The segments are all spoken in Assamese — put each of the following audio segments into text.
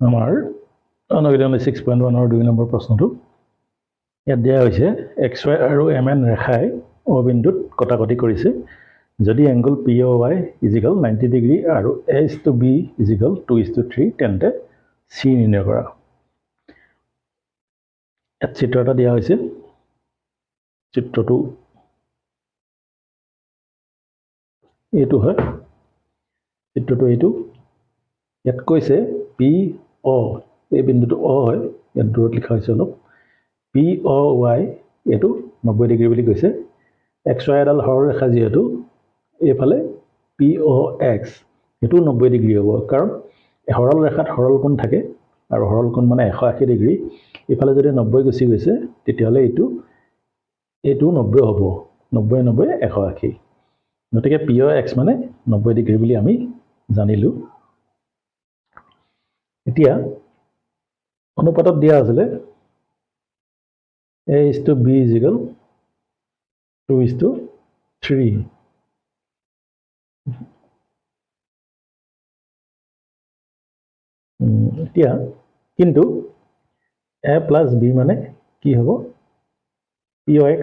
আমাৰ অনুশীলন 6.1 2 নম্বৰ প্ৰশ্নটো ইয়াত দিয়া হৈছে XY আৰু MN ৰেখাই O বিন্দুত কটাকটি কৰিছে যদি এংগল POY = 90 ডিগ্ৰী আৰু A/B = 2:3 তেন্তে C নিৰ্ণয় কৰা। ইয়াত চিত্ৰ এটা দিয়া হৈছে, চিত্ৰটো এইটো হয়, চিত্ৰটো এইটো। ইয়াত কৈছে PO, এই বিন্দুটো O হয়, ইয়াত দূৰত লিখা হৈছে অলপ। POY এইটো 90 ডিগ্ৰী বুলি কৈছে। XY এডাল সৰলৰেখা যিহেতু এইফালে POX এইটো 90 ডিগ্ৰী হ'ব, কাৰণ সৰল ৰেখাত সৰল কোণ থাকে আৰু সৰল কোণ মানে 180 ডিগ্ৰী। এইফালে যদি 90 গুচি গৈছে তেতিয়াহ'লে এইটো 90 হ'ব। 90 90 180, গতিকে POX মানে 90 ডিগ্ৰী বুলি আমি জানিলোঁ। এতিয়া অনুপাতত দিয়া আছিলে A/B = 2:3। এতিয়া কিন্তু A + B মানে কি হ'ব? POX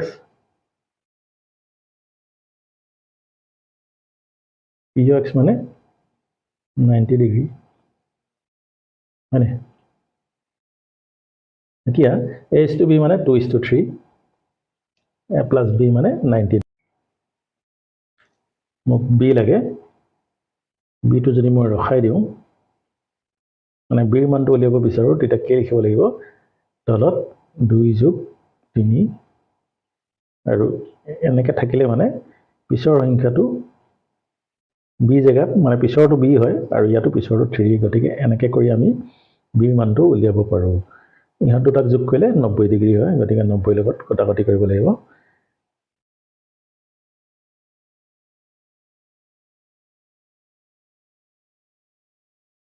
মানে 90 ডিগ্ৰী হয়নে? এতিয়া A/B মানে 2:3, A + B মানে 90। মোক B লাগে, Bটো যদি মই ৰখাই দিওঁ, মানে Bৰ মানটো উলিয়াব বিচাৰোঁ, তেতিয়া কি লিখিব লাগিব? তলত 2 + 3 আৰু এনেকৈ থাকিলে মানে পিছৰ সংখ্যাটো B জেগাত, মানে পিছৰটো B হয় আৰু ইয়াতো পিছৰটো 3, গতিকে এনেকৈ কৰি আমি Bৰ মানটো উলিয়াব পাৰোঁ। ইহঁত দুটাক যোগ কৰিলে 90 ডিগ্ৰী হয়, গতিকে 90 লগত কটাকটি কৰিব লাগিব।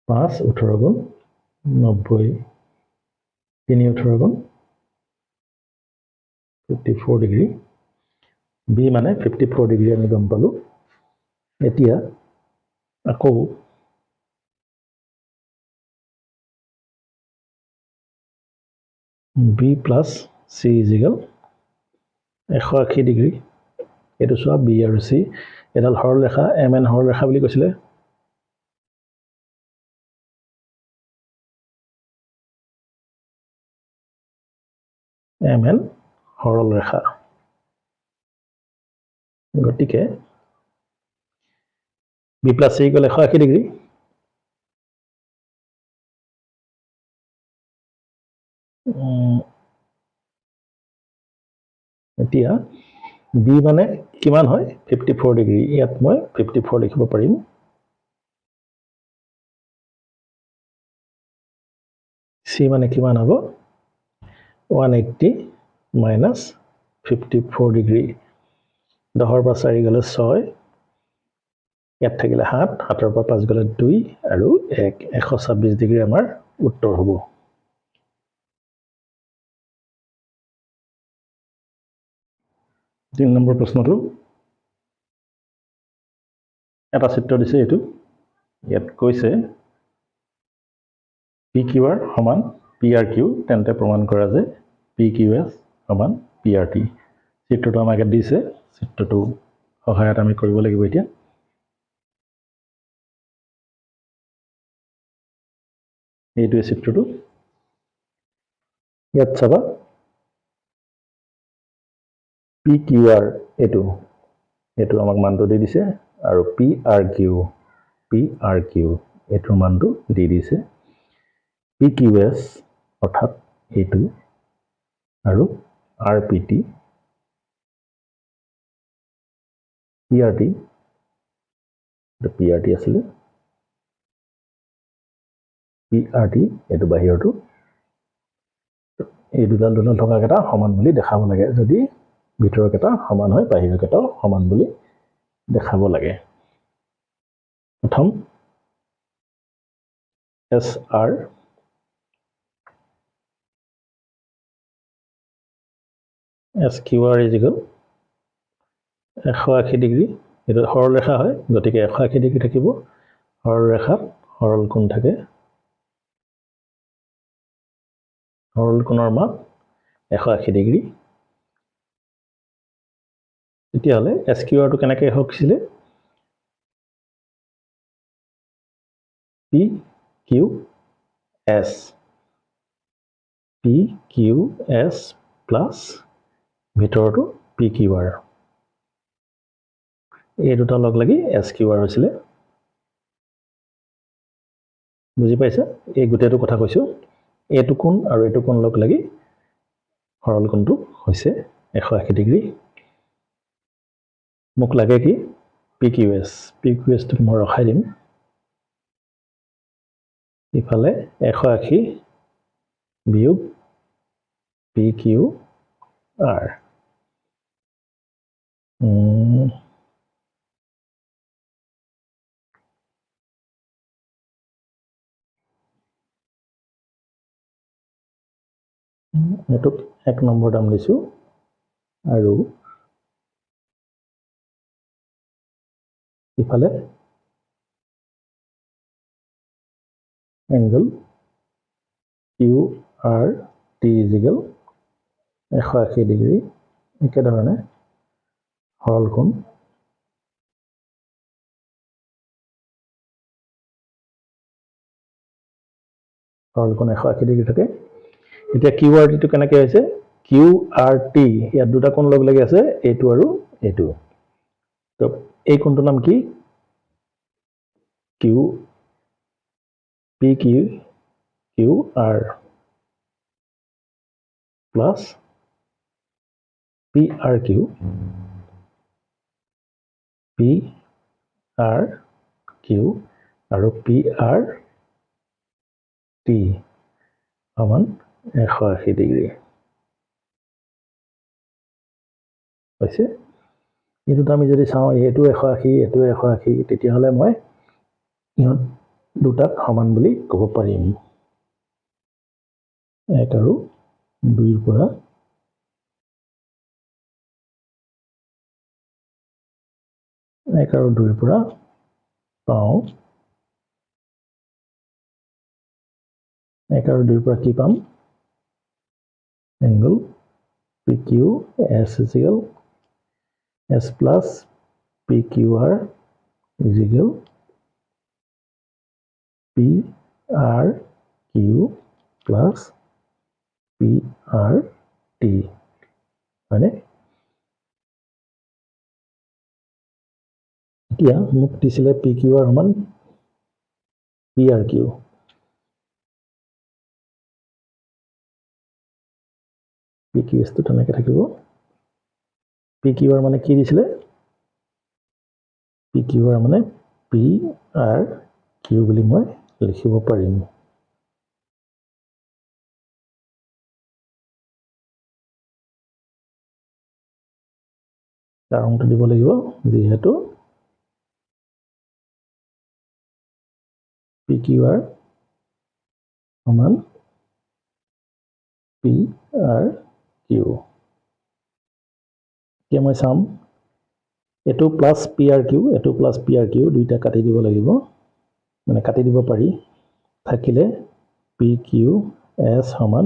পাঁচ 18 গুণ 90, 3 18 গুণ 54 ডিগ্ৰী। B মানে 54 ডিগ্ৰী আমি গম পালোঁ। এতিয়া আকৌ B + C = 180 ডিগ্ৰী। এইটো চোৱা, B আৰু C এডাল সৰলৰেখা, MN সৰলৰেখা বুলি কৈছিলে। MN সৰলৰেখা, গতিকে B + C = 180 ডিগ্ৰী। এতিয়া B মানে কিমান হয়? 54 ডিগ্ৰী। ইয়াত মই 54 লিখিব পাৰিম। C মানে কিমান হ'ব? 180 - 54 ডিগ্ৰী। 10ৰ পৰা 4 গ'লে 6, ইয়াত থাকিলে 7, 7ৰ পৰা 5 গ'লে 2 আৰু 1, 126 ডিগ্ৰী আমাৰ উত্তৰ হ'ব। তিন নম্বৰ প্ৰশ্নটো এটা চিত্ৰ দিছে, এইটো ইয়াত কৈছে PQR সমান PRQ, তেন্তে প্ৰমাণ কৰা যে PQS সমান PRT। চিত্ৰটো আমাক দিছে, চিত্ৰটো সহায়ত আমি কৰিব লাগিব। এতিয়া এইটোৱে চিত্ৰটো। ইয়াত চাবা PQR এইটো আমাক মানটো দি দিছে আৰু PRQ এইটোৰ মানটো দি দিছে। PQS অৰ্থাৎ এইটো আৰু RPT, PRT আছিলে, PRT এইটো বাহিৰটো। এই দুডাল থকা কেইটা সমান বুলি দেখাব লাগে। যদি ভিতৰৰ কেইটা সমান হয়, বাহিৰৰ কেইটাও সমান বুলি দেখাব লাগে। প্ৰথম SR SQR = 180 ডিগ্ৰী। এইটো সৰলৰেখা হয়, গতিকে 180 ডিগ্ৰী থাকিব। সৰলৰেখাত সৰল কোণ থাকে, সৰল কোণৰ মাপ 180 ডিগ্ৰী তেতিয়াহ'লে SQRটো কেনেকৈ হৈছিলে PQS প্লাছ ভিতৰতো PQR এই দুটা লগ লাগি SQR হৈছিলে বুজি পাইছা এই গোটেইটো কথা কৈছো এইটো কোণ আৰু এইটো কোণ লগ লাগি সৰল কোণটো হৈছে 180 ডিগ্ৰী মোক লাগে কি PQS টো মই ৰখাই দিম ইফালে 180 বিয়োগ PQR এটোক 1 নম্বৰ দাম দিছো আৰু ইফালে angle QRT ইজিকেল 180 ডিগ্ৰী একেধৰণে সৰল কোণ সৰল কোণ 180 ডিগ্ৰী থাকে এতিয়া QRT টো কেনেকৈ হৈছে QRT ইয়াত দুটা কোণ লগ লাগি আছে এইটো আৰু এইটো তো এই কোণটোৰ নাম কি PQR প্লাছ PRQ আৰু PRT সমান 180 ডিগ্ৰী হৈছে এইটো আমি যদি চাওঁ এইটো 180 এইটো 180 তেতিয়াহ'লে মই ইহঁত দুটাক সমান বুলি ক'ব পাৰিম 1 আৰু 2 পৰা পাওঁ 1 আৰু 2 পৰা কি পাম angle PQS is equal S plus PQR is equal PRQ plus PRT হয়নে এতিয়া মোক দিছিলে PQR সমান PRQ PQS টো তেনেকৈ থাকিব PQR মানে কি দিছিলে PQR মানে PRQ বুলি মই লিখিব পাৰিম কাৰণটো দিব লাগিব যিহেতু PQR সমান PRQ এতিয়া মই চাম এটো প্লাস PRQ দুইটা কাটি দিব লাগিব মানে কাটি দিব পাৰি থাকিলে PQS সমান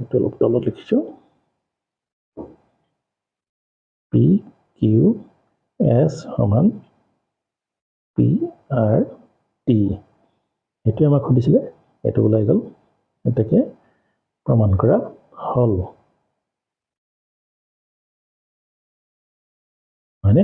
এটো তলত লিখিছো PQS সমান PRT এটো আমাক খুদিছিলে এটো ওলাই গল এটাকে প্ৰমাণ কৰা হল হয়নে